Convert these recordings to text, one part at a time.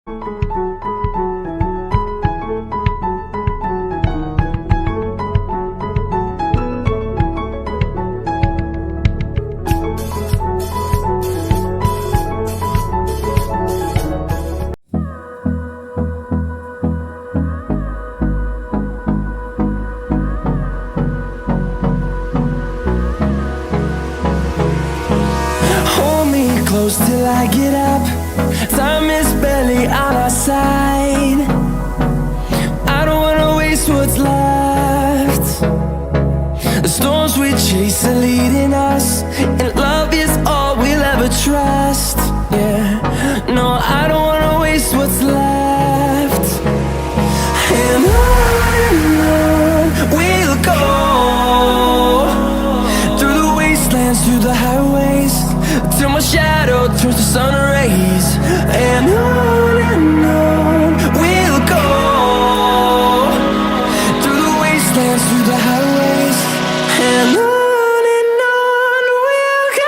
Close till I get up. Time is barely on our side. I don't wanna waste what's left. The storms we chase are leading us, and love is all we'll ever trust. Yeah, no, I don't wanna waste what's left. And on we'll go, through the wastelands, through the highways, till my shadow turns to sun rays. And on we'll go, through the wastelands, through the highways, and on we'll go.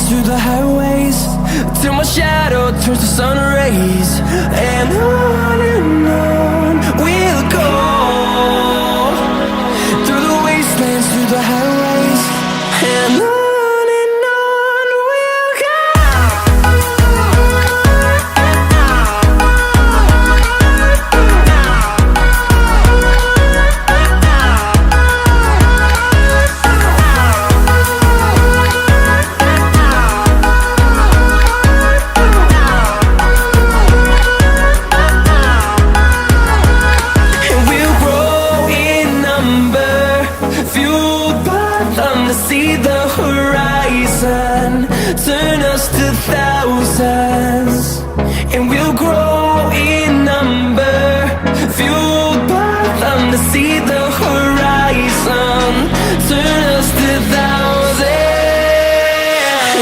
Through the highways, till my shadow turns to sun rays. And on we'll go, through the wastelands, through the highways, and on. See the horizon turn us to thousands, and we'll grow in number, fueled by them to see the horizon turn us to thousands.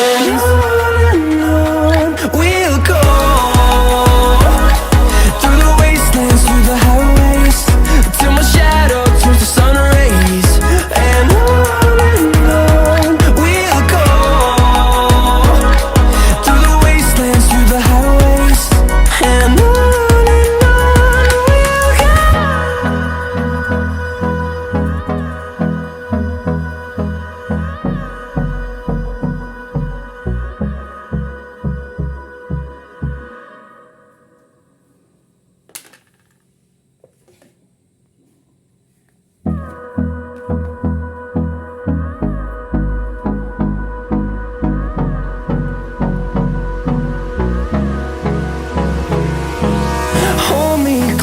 And on we'll go, through the wastelands, through the highways, till my shadow turns to sun rays. And on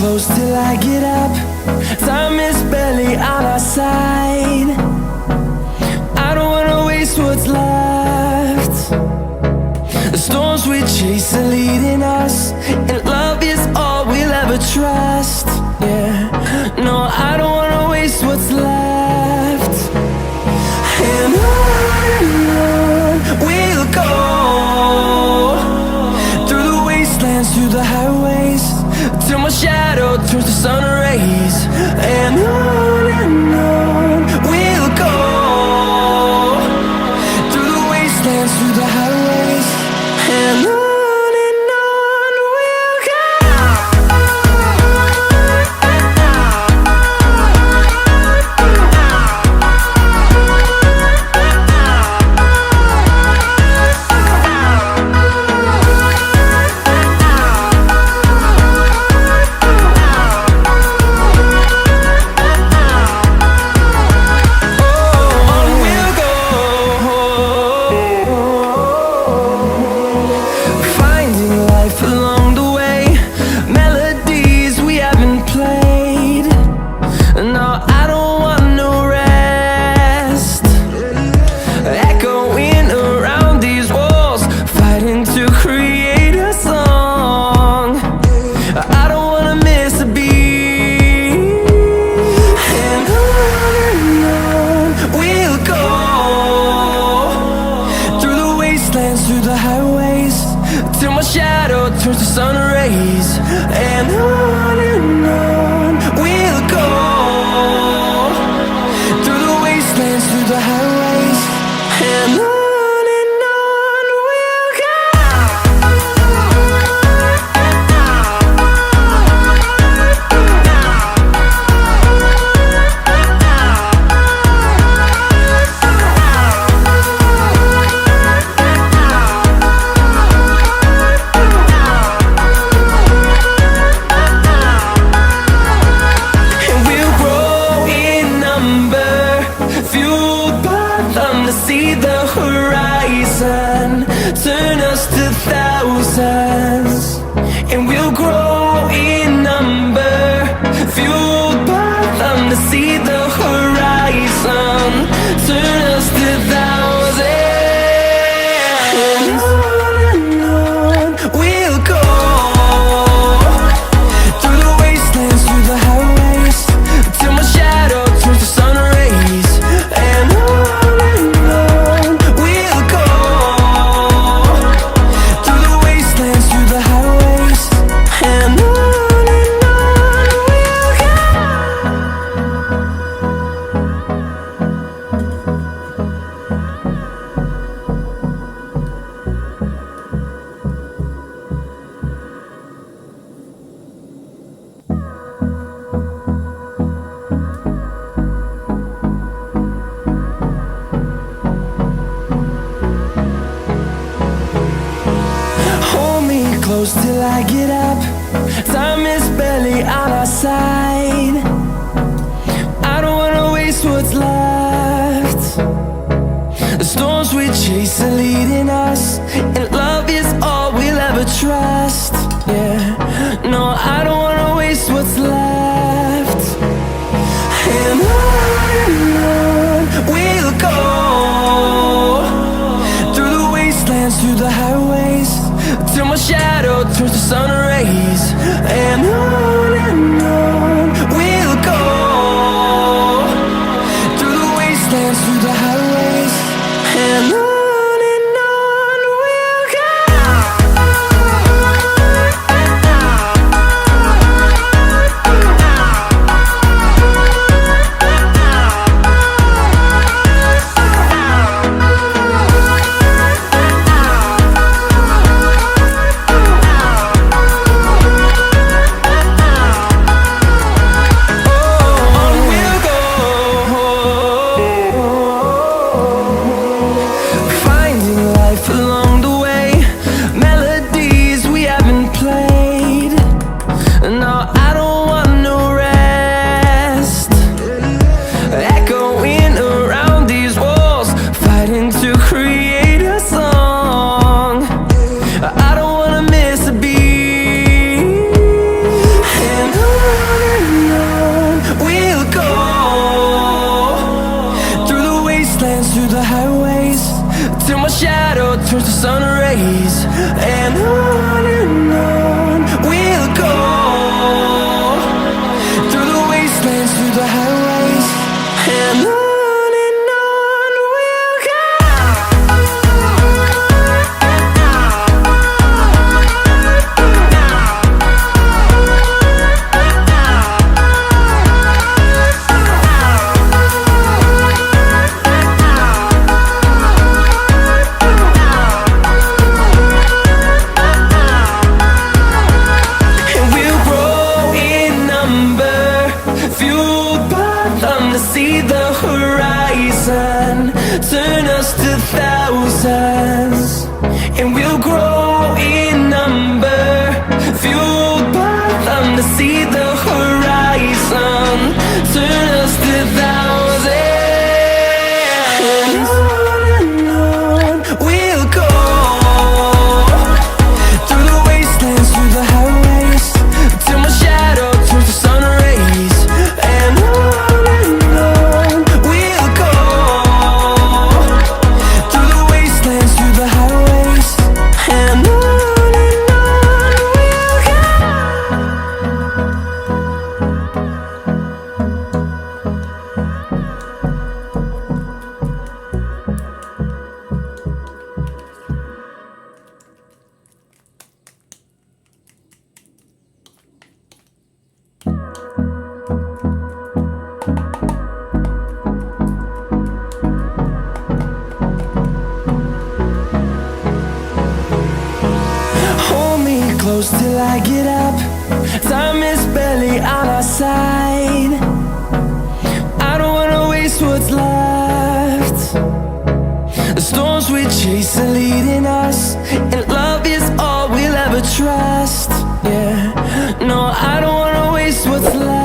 close till I get up. Time is barely on our side. I don't wanna waste what's left. The storms we chase are leading us, and love is all we'll ever trust. Yeah, no, I don't wanna waste what's left. And on we'll go, through the wastelands, through the highways, till my shadow turns to sun rays. And on see the horizon, turn us to thousands, and we'll grow in number, fueled by them to see the horizon, turn us to thousands. And on we'll go, through the wastelands, through the highways, till my shadow turns to sun rays. And on we'll go, through the wastelands, through the highways. And on we'll go. Hold me close till I get up. Time is barely on our side. I don't wanna waste what's left. The storms we chase are leading us, and love is all we'll ever trust. Yeah, no, I don't wanna waste what's left. And on we'll go, through the wastelands, through the highways, till my shadow turns to sun rays. And on we'll go, through the wastelands, through the highways. And on we'll go. Through the highways, till my shadow turns to sun rays. And on we'll go, through the wastelands, through the highways. And on we'll go. See the horizon, turn us to thousands, and we'll grow in number, fueled by them to see the horizon, turn us to thousands. And on we'll go, through the wastelands, through the highways, till my shadow turns to sun rays. And close till I get up. Time is barely on our side. I don't wanna waste what's left. The storms we chase are leading us, and love is all we'll ever trust. Yeah, no, I don't wanna waste what's left.